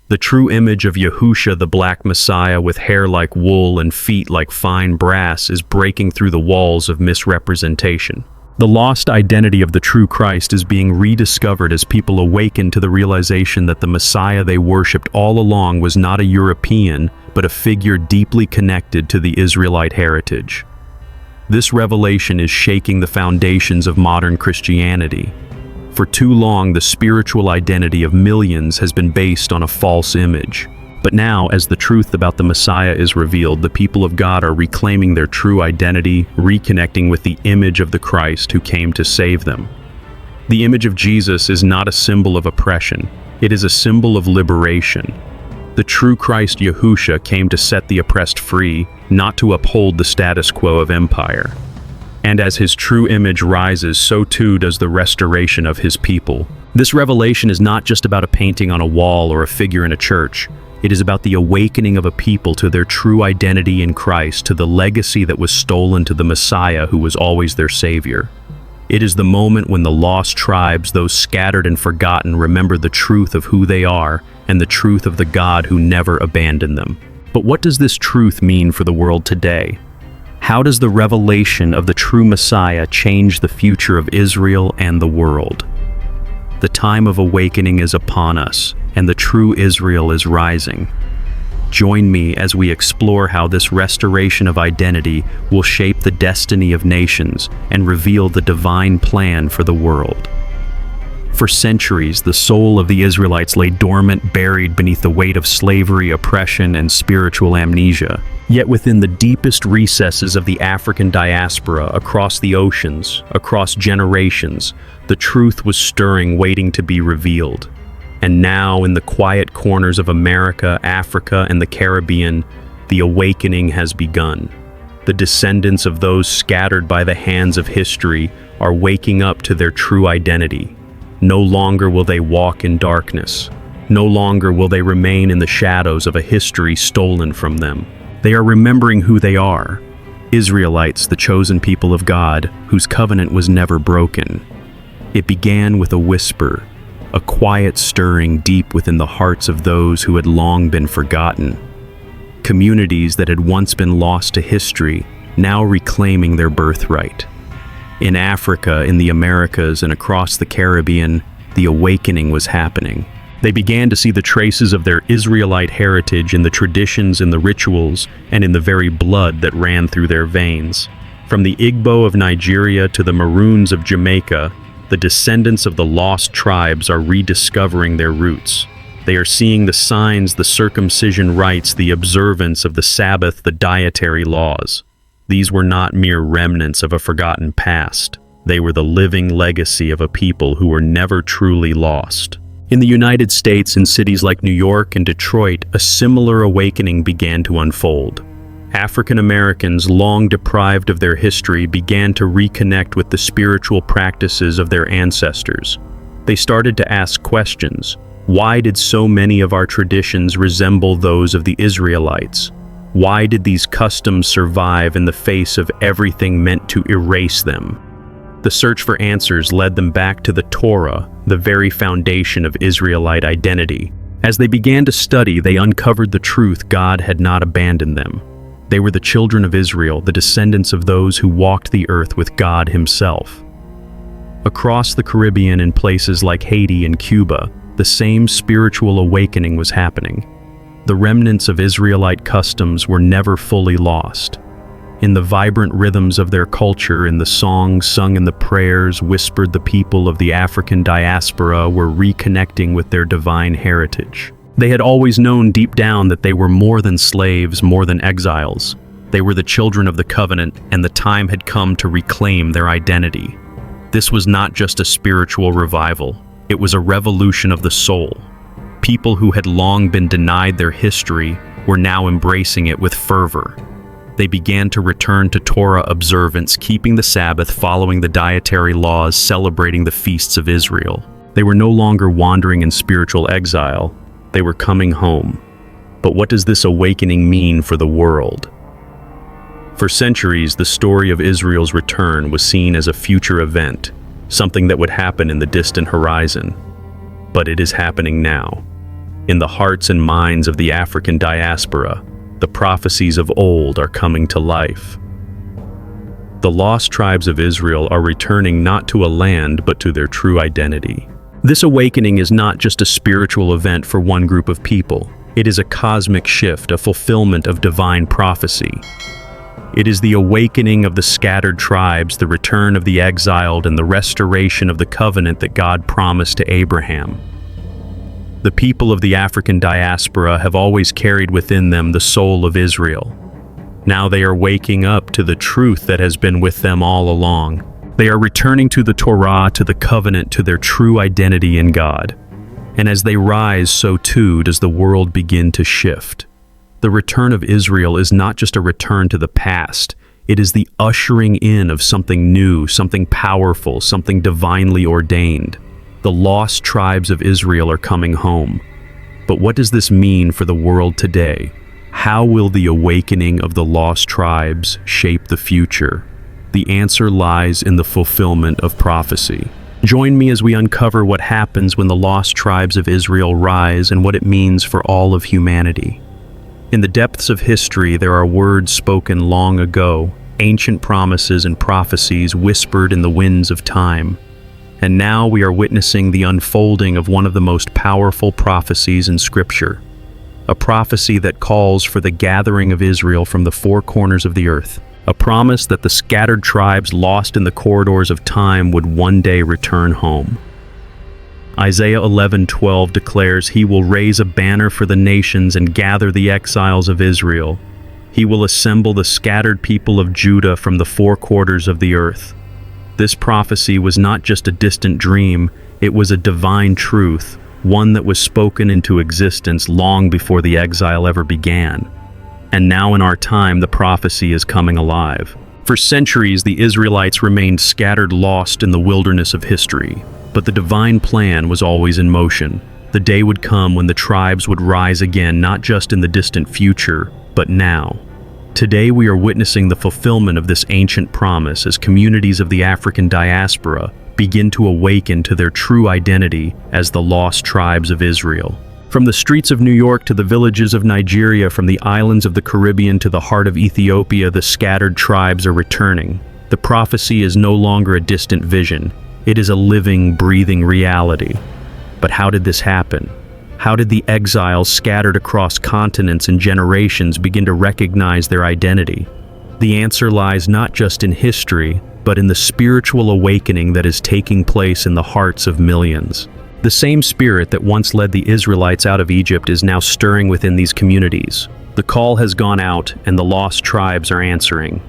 The true image of Yahusha, the Black Messiah with hair like wool and feet like fine brass, is breaking through the walls of misrepresentation. The lost identity of the true Christ is being rediscovered as people awaken to the realization that the Messiah they worshipped all along was not a European, but a figure deeply connected to the Israelite heritage. This revelation is shaking the foundations of modern Christianity. For too long, the spiritual identity of millions has been based on a false image. But now, as the truth about the Messiah is revealed, the people of God are reclaiming their true identity, reconnecting with the image of the Christ who came to save them. The image of Jesus is not a symbol of oppression. It is a symbol of liberation. The true Christ Yahusha came to set the oppressed free, not to uphold the status quo of empire. And as his true image rises, so too does the restoration of his people. This revelation is not just about a painting on a wall or a figure in a church. It is about the awakening of a people to their true identity in Christ, to the legacy that was stolen to the Messiah who was always their Savior. It is the moment when the lost tribes, those scattered and forgotten, remember the truth of who they are and the truth of the God who never abandoned them. But what does this truth mean for the world today? How does the revelation of the true Messiah change the future of Israel and the world? The time of awakening is upon us, and the true Israel is rising. Join me as we explore how this restoration of identity will shape the destiny of nations and reveal the divine plan for the world. For centuries, the soul of the Israelites lay dormant, buried beneath the weight of slavery, oppression, and spiritual amnesia. Yet within the deepest recesses of the African diaspora, across the oceans, across generations, the truth was stirring, waiting to be revealed. And now, in the quiet corners of America, Africa, and the Caribbean, the awakening has begun. The descendants of those scattered by the hands of history are waking up to their true identity. No longer will they walk in darkness. No longer will they remain in the shadows of a history stolen from them. They are remembering who they are, Israelites, the chosen people of God, whose covenant was never broken. It began with a whisper, a quiet stirring deep within the hearts of those who had long been forgotten. Communities that had once been lost to history, now reclaiming their birthright. In Africa, in the Americas, and across the Caribbean, the awakening was happening. They began to see the traces of their Israelite heritage in the traditions, in the rituals, and in the very blood that ran through their veins. From the Igbo of Nigeria to the Maroons of Jamaica, the descendants of the lost tribes are rediscovering their roots. They are seeing the signs, the circumcision rites, the observance of the Sabbath, the dietary laws. These were not mere remnants of a forgotten past. They were the living legacy of a people who were never truly lost. In the United States, in cities like New York and Detroit, a similar awakening began to unfold. African Americans, long deprived of their history, began to reconnect with the spiritual practices of their ancestors. They started to ask questions. Why did so many of our traditions resemble those of the Israelites? Why did these customs survive in the face of everything meant to erase them? The search for answers led them back to the Torah, the very foundation of Israelite identity. As they began to study, they uncovered the truth: God had not abandoned them. They were the children of Israel, the descendants of those who walked the earth with God Himself. Across the Caribbean, in places like Haiti and Cuba, the same spiritual awakening was happening. The remnants of Israelite customs were never fully lost. In the vibrant rhythms of their culture, in the songs sung and the prayers whispered, the people of the African diaspora were reconnecting with their divine heritage. They had always known deep down that they were more than slaves, more than exiles. They were the children of the covenant, and the time had come to reclaim their identity. This was not just a spiritual revival. It was a revolution of the soul. People who had long been denied their history were now embracing it with fervor. They began to return to Torah observance, keeping the Sabbath, following the dietary laws, celebrating the feasts of Israel. They were no longer wandering in spiritual exile. They were coming home. But what does this awakening mean for the world? For centuries, the story of Israel's return was seen as a future event. something that would happen in the distant horizon. But it is happening now. In the hearts and minds of the African diaspora, the prophecies of old are coming to life. The lost tribes of Israel are returning not to a land but to their true identity. This awakening is not just a spiritual event for one group of people. It is a cosmic shift, a fulfillment of divine prophecy. It is the awakening of the scattered tribes, the return of the exiled, and the restoration of the covenant that God promised to Abraham. The people of the African diaspora have always carried within them the soul of Israel. Now they are waking up to the truth that has been with them all along. They are returning to the Torah, to the covenant, to their true identity in God. And as they rise, so too does the world begin to shift. The return of Israel is not just a return to the past. It is the ushering in of something new, something powerful, something divinely ordained. The lost tribes of Israel are coming home. But what does this mean for the world today? How will the awakening of the lost tribes shape the future? The answer lies in the fulfillment of prophecy. Join me as we uncover what happens when the lost tribes of Israel rise and what it means for all of humanity. In the depths of history, there are words spoken long ago, ancient promises and prophecies whispered in the winds of time. And now we are witnessing the unfolding of one of the most powerful prophecies in Scripture. A prophecy that calls for the gathering of Israel from the four corners of the earth. A promise that the scattered tribes lost in the corridors of time would one day return home. Isaiah 11:12 declares, "He will raise a banner for the nations and gather the exiles of Israel. He will assemble the scattered people of Judah from the four quarters of the earth." This prophecy was not just a distant dream, it was a divine truth, one that was spoken into existence long before the exile ever began. And now in our time, the prophecy is coming alive. For centuries, the Israelites remained scattered, lost in the wilderness of history. But the divine plan was always in motion. The day would come when the tribes would rise again, not just in the distant future, but now. Today we are witnessing the fulfillment of this ancient promise as communities of the African diaspora begin to awaken to their true identity as the lost tribes of Israel. From the streets of New York to the villages of Nigeria, from the islands of the Caribbean to the heart of Ethiopia, the scattered tribes are returning. The prophecy is no longer a distant vision. It is a living, breathing reality. But how did this happen? How did the exiles scattered across continents and generations begin to recognize their identity? The answer lies not just in history, but in the spiritual awakening that is taking place in the hearts of millions. The same spirit that once led the Israelites out of Egypt is now stirring within these communities. The call has gone out, and the lost tribes are answering.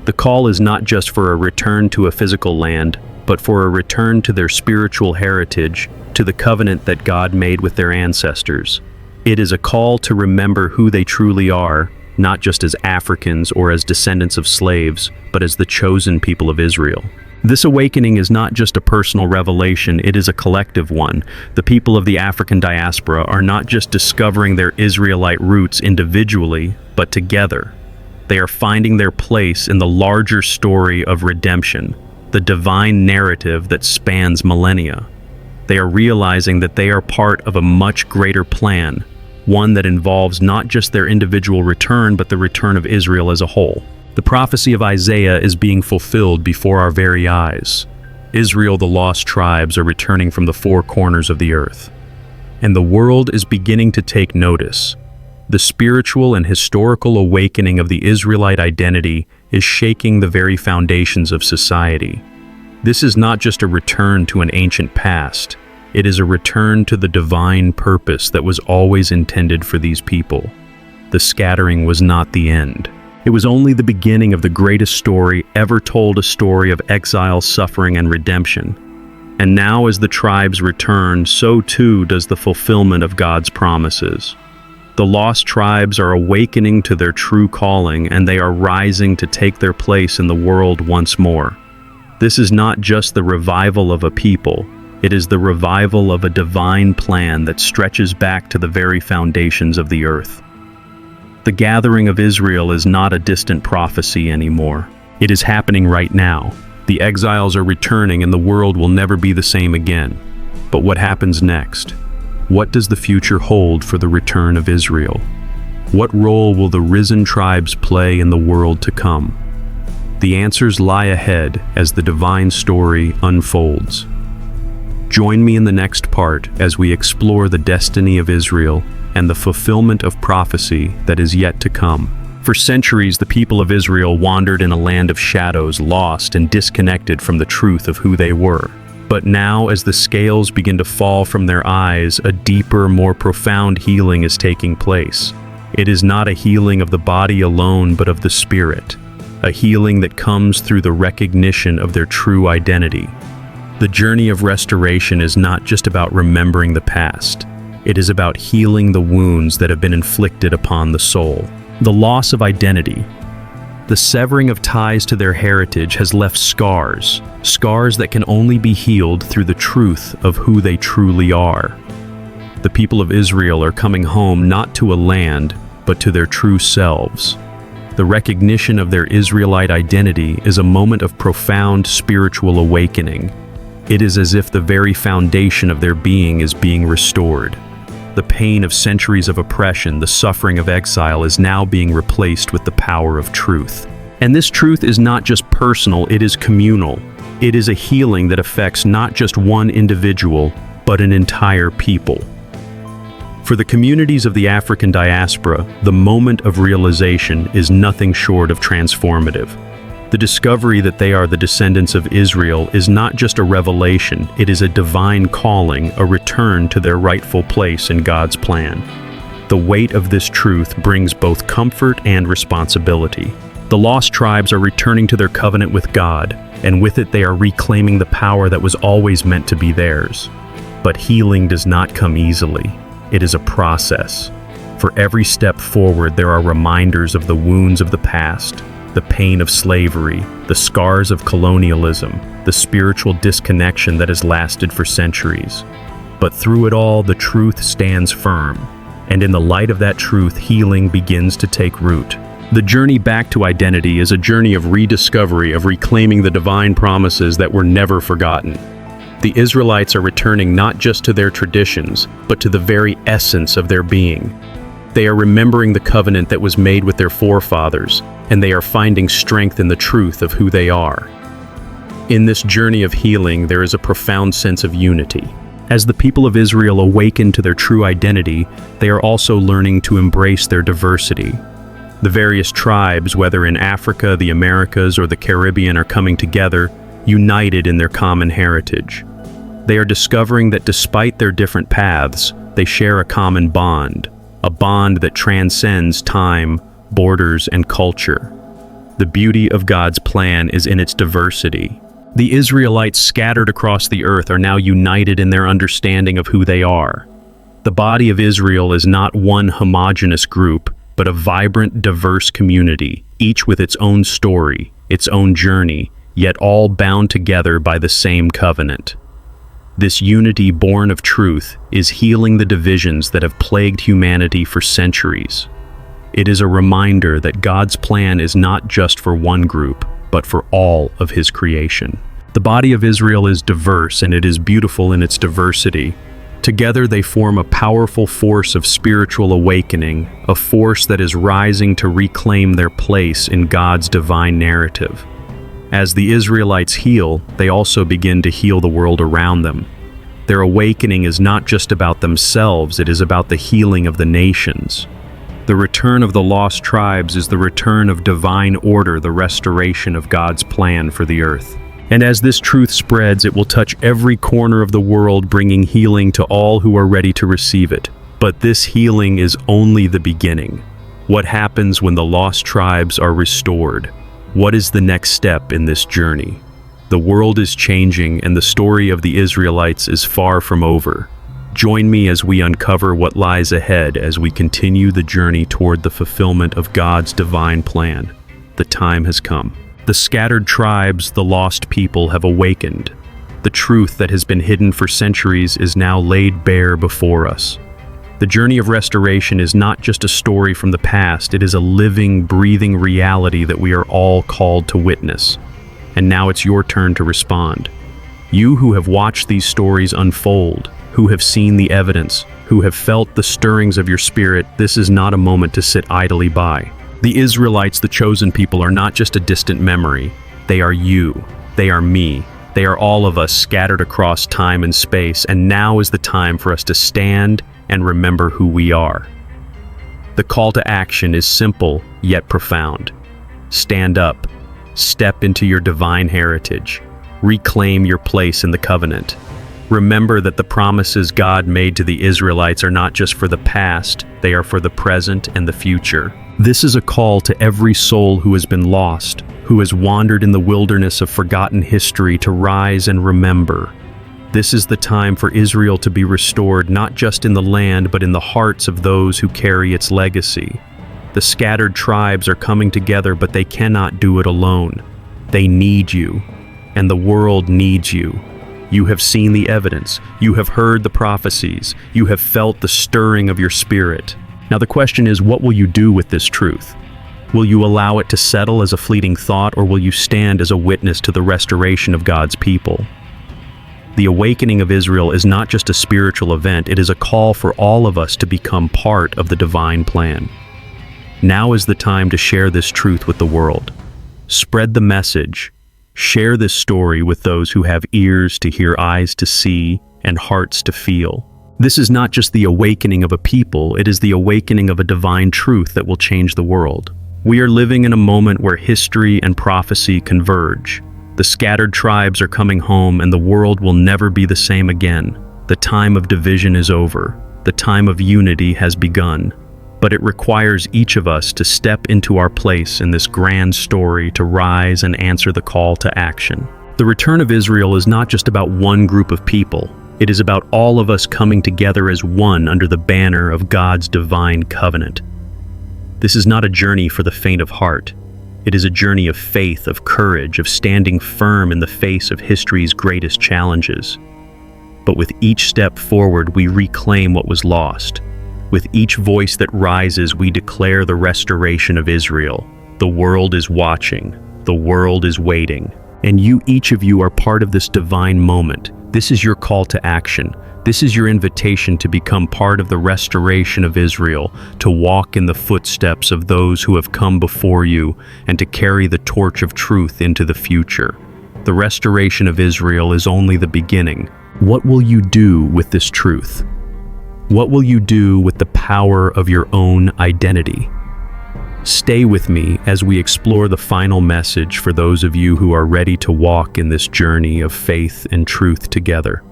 The call is not just for a return to a physical land, but for a return to their spiritual heritage, to the covenant that God made with their ancestors. It is a call to remember who they truly are, not just as Africans or as descendants of slaves, but as the chosen people of Israel. This awakening is not just a personal revelation, it is a collective one. The people of the African diaspora are not just discovering their Israelite roots individually, but together. They are finding their place in the larger story of redemption, the divine narrative that spans millennia. They are realizing that they are part of a much greater plan, one that involves not just their individual return, but the return of Israel as a whole. The prophecy of Isaiah is being fulfilled before our very eyes. Israel, the lost tribes, are returning from the four corners of the earth. And the world is beginning to take notice. The spiritual and historical awakening of the Israelite identity is shaking the very foundations of society. This is not just a return to an ancient past. It is a return to the divine purpose that was always intended for these people. The scattering was not the end. It was only the beginning of the greatest story ever told, a story of exile, suffering, and redemption. And now as the tribes return, so too does the fulfillment of God's promises. The lost tribes are awakening to their true calling, and they are rising to take their place in the world once more. This is not just the revival of a people, it is the revival of a divine plan that stretches back to the very foundations of the earth. The gathering of Israel is not a distant prophecy anymore. It is happening right now. The exiles are returning and the world will never be the same again. But what happens next? What does the future hold for the return of Israel? What role will the risen tribes play in the world to come? The answers lie ahead as the divine story unfolds. Join me in the next part as we explore the destiny of Israel and the fulfillment of prophecy that is yet to come. For centuries, the people of Israel wandered in a land of shadows, lost and disconnected from the truth of who they were. But now, as the scales begin to fall from their eyes, a deeper, more profound healing is taking place. It is not a healing of the body alone, but of the spirit, a healing that comes through the recognition of their true identity. The journey of restoration is not just about remembering the past. It is about healing the wounds that have been inflicted upon the soul. The loss of identity, the severing of ties to their heritage has left scars that can only be healed through the truth of who they truly are. The people of Israel are coming home not to a land, but to their true selves. The recognition of their Israelite identity is a moment of profound spiritual awakening. It is as if the very foundation of their being is being restored. The pain of centuries of oppression, the suffering of exile is now being replaced with the power of truth. And this truth is not just personal, it is communal. It is a healing that affects not just one individual, but an entire people. For the communities of the African diaspora, the moment of realization is nothing short of transformative. The discovery that they are the descendants of Israel is not just a revelation, it is a divine calling, a return to their rightful place in God's plan. The weight of this truth brings both comfort and responsibility. The lost tribes are returning to their covenant with God, and with it they are reclaiming the power that was always meant to be theirs. But healing does not come easily. It is a process. For every step forward, there are reminders of the wounds of the past, the pain of slavery, the scars of colonialism, the spiritual disconnection that has lasted for centuries. But through it all, the truth stands firm, and in the light of that truth, healing begins to take root. The journey back to identity is a journey of rediscovery, of reclaiming the divine promises that were never forgotten. The Israelites are returning not just to their traditions, but to the very essence of their being. They are remembering the covenant that was made with their forefathers, and they are finding strength in the truth of who they are. In this journey of healing, there is a profound sense of unity. As the people of Israel awaken to their true identity, they are also learning to embrace their diversity. The various tribes, whether in Africa, the Americas, or the Caribbean, are coming together, united in their common heritage. They are discovering that despite their different paths, they share a common bond, a bond that transcends time, borders, and culture. The beauty of God's plan is in its diversity. The Israelites scattered across the earth are now united in their understanding of who they are. The body of Israel is not one homogeneous group, but a vibrant, diverse community, each with its own story, its own journey, yet all bound together by the same covenant. This unity born of truth is healing the divisions that have plagued humanity for centuries. It is a reminder that God's plan is not just for one group, but for all of His creation. The body of Israel is diverse, and it is beautiful in its diversity. Together they form a powerful force of spiritual awakening, a force that is rising to reclaim their place in God's divine narrative. As the Israelites heal, they also begin to heal the world around them. Their awakening is not just about themselves, it is about the healing of the nations. The return of the lost tribes is the return of divine order, the restoration of God's plan for the earth. And as this truth spreads, it will touch every corner of the world, bringing healing to all who are ready to receive it. But this healing is only the beginning. What happens when the lost tribes are restored? What is the next step in this journey? The world is changing, and the story of the Israelites is far from over. Join me as we uncover what lies ahead as we continue the journey toward the fulfillment of God's divine plan. The time has come. The scattered tribes, the lost people, have awakened. The truth that has been hidden for centuries is now laid bare before us. The journey of restoration is not just a story from the past, it is a living, breathing reality that we are all called to witness. and now it's your turn to respond. You who have watched these stories unfold, who have seen the evidence, who have felt the stirrings of your spirit, this is not a moment to sit idly by. The Israelites, the chosen people, are not just a distant memory. They are you. They are me. They are all of us scattered across time and space, and now is the time for us to stand and remember who we are. The call to action is simple yet profound. Stand up. Step into your divine heritage. Reclaim your place in the covenant. Remember that the promises God made to the Israelites are not just for the past, they are for the present and the future. This is a call to every soul who has been lost, who has wandered in the wilderness of forgotten history, to rise and remember. This is the time for Israel to be restored, not just in the land, but in the hearts of those who carry its legacy. The scattered tribes are coming together, but they cannot do it alone. They need you, and the world needs you. You have seen the evidence, you have heard the prophecies, you have felt the stirring of your spirit. Now the question is, what will you do with this truth? Will you allow it to settle as a fleeting thought, or will you stand as a witness to the restoration of God's people? The awakening of Israel is not just a spiritual event, it is a call for all of us to become part of the divine plan. Now is the time to share this truth with the world. Spread the message. Share this story with those who have ears to hear, eyes to see, and hearts to feel. This is not just the awakening of a people, it is the awakening of a divine truth that will change the world. We are living in a moment where history and prophecy converge. The scattered tribes are coming home, and the world will never be the same again. The time of division is over. The time of unity has begun. But it requires each of us to step into our place in this grand story, to rise and answer the call to action. The return of Israel is not just about one group of people. It is about all of us coming together as one under the banner of God's divine covenant. This is not a journey for the faint of heart. It is a journey of faith, of courage, of standing firm in the face of history's greatest challenges. But with each step forward, we reclaim what was lost. With each voice that rises, we declare the restoration of Israel. The world is watching. The world is waiting. And each of you are part of this divine moment. This is your call to action. This is your invitation to become part of the restoration of Israel, to walk in the footsteps of those who have come before you, and to carry the torch of truth into the future. The restoration of Israel is only the beginning. What will you do with this truth? What will you do with the power of your own identity? Stay with me as we explore the final message for those of you who are ready to walk in this journey of faith and truth together.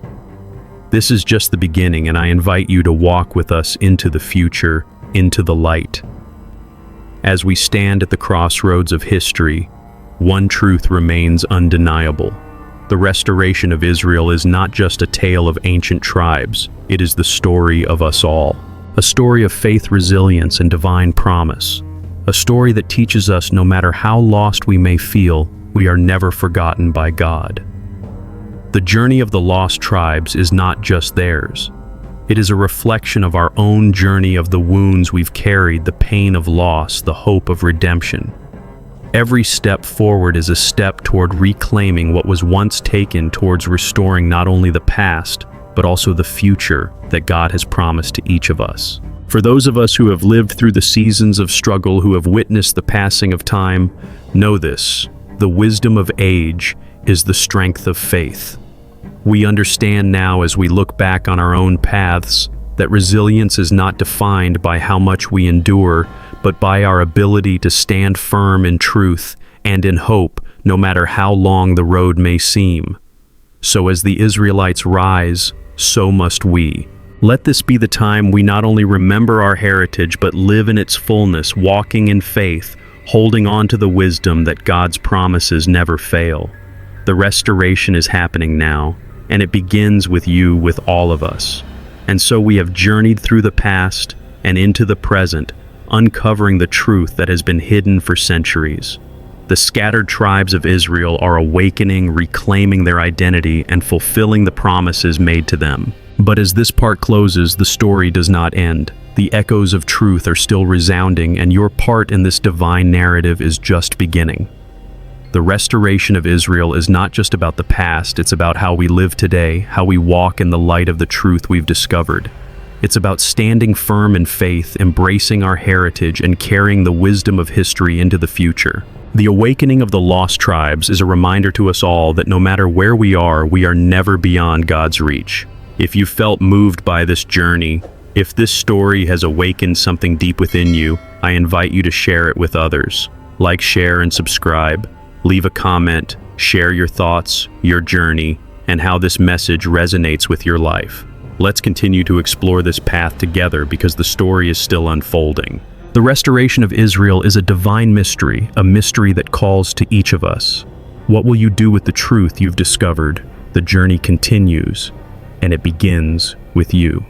This is just the beginning, and I invite you to walk with us into the future, into the light. As we stand at the crossroads of history, one truth remains undeniable. The restoration of Israel is not just a tale of ancient tribes, it is the story of us all. A story of faith, resilience, and divine promise. A story that teaches us no matter how lost we may feel, we are never forgotten by God. The journey of the lost tribes is not just theirs. It is a reflection of our own journey, of the wounds we've carried, the pain of loss, the hope of redemption. Every step forward is a step toward reclaiming what was once taken, towards restoring not only the past, but also the future that God has promised to each of us. For those of us who have lived through the seasons of struggle, who have witnessed the passing of time, know this: the wisdom of age is the strength of faith. We understand now, as we look back on our own paths, that resilience is not defined by how much we endure, but by our ability to stand firm in truth and in hope, no matter how long the road may seem. So as the Israelites rise, so must we. Let this be the time we not only remember our heritage, but live in its fullness, walking in faith, holding on to the wisdom that God's promises never fail. The restoration is happening now, and it begins with you, with all of us. And so we have journeyed through the past and into the present, uncovering the truth that has been hidden for centuries. The scattered tribes of Israel are awakening, reclaiming their identity, and fulfilling the promises made to them. But as this part closes, the story does not end. The echoes of truth are still resounding, and your part in this divine narrative is just beginning. The restoration of Israel is not just about the past, it's about how we live today, how we walk in the light of the truth we've discovered. It's about standing firm in faith, embracing our heritage, and carrying the wisdom of history into the future. The awakening of the lost tribes is a reminder to us all that no matter where we are never beyond God's reach. If you felt moved by this journey, if this story has awakened something deep within you, I invite you to share it with others. Like, share, and subscribe. Leave a comment, share your thoughts, your journey, and how this message resonates with your life. Let's continue to explore this path together because the story is still unfolding. The restoration of Israel is a divine mystery, a mystery that calls to each of us. What will you do with the truth you've discovered? The journey continues, and it begins with you.